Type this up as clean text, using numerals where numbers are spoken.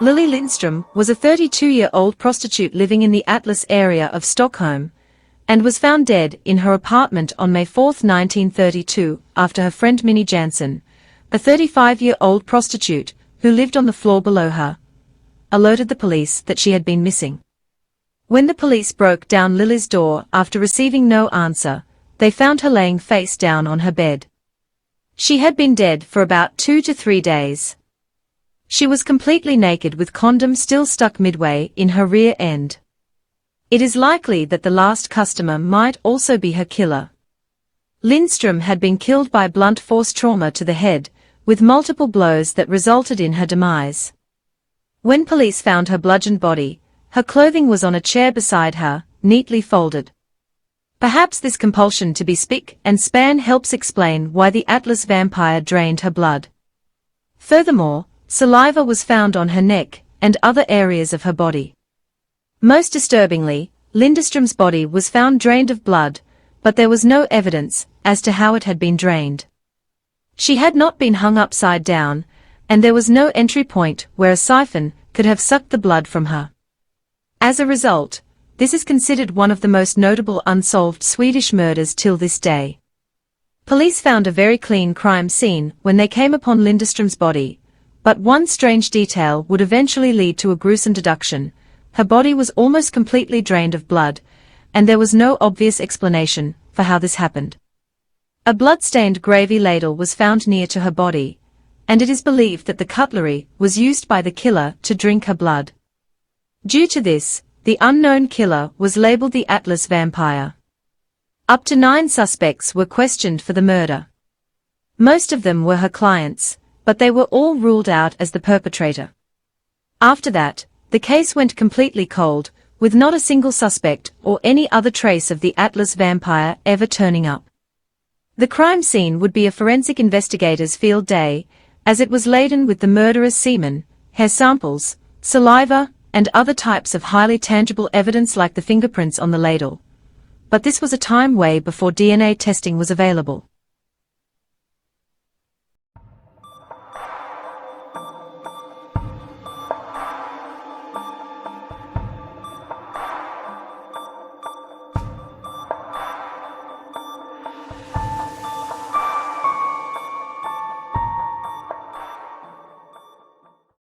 Lily Lindström was a 32-year-old prostitute living in the Atlas area of Stockholm, and was found dead in her apartment on May 4, 1932, after her friend Minnie Jansen, a 35-year-old prostitute, who lived on the floor below her, alerted the police that she had been missing. When the police broke down Lily's door after receiving no answer, they found her laying face down on her bed. She had been dead for about 2 to 3 days. She was completely naked with condoms still stuck midway in her rear end. It is likely that the last customer might also be her killer. Lindström had been killed by blunt force trauma to the head, with multiple blows that resulted in her demise. When police found her bludgeoned body, her clothing was on a chair beside her, neatly folded. Perhaps this compulsion to be spick and span helps explain why the Atlas vampire drained her blood. Furthermore, saliva was found on her neck and other areas of her body. Most disturbingly, Lindström's body was found drained of blood, but there was no evidence as to how it had been drained. She had not been hung upside down, and there was no entry point where a siphon could have sucked the blood from her. As a result, this is considered one of the most notable unsolved Swedish murders till this day. Police found a very clean crime scene when they came upon Lindström's body, but one strange detail would eventually lead to a gruesome deduction. Her body was almost completely drained of blood, and there was no obvious explanation for how this happened. A blood-stained gravy ladle was found near to her body, and it is believed that the cutlery was used by the killer to drink her blood. Due to this, the unknown killer was labeled the Atlas vampire. Up to 9 suspects were questioned for the murder. Most of them were her clients, but they were all ruled out as the perpetrator. After that, the case went completely cold, with not a single suspect or any other trace of the Atlas vampire ever turning up. The crime scene would be a forensic investigator's field day, as it was laden with the murderer's semen, hair samples, saliva, and other types of highly tangible evidence like the fingerprints on the ladle. But this was a time way before DNA testing was available.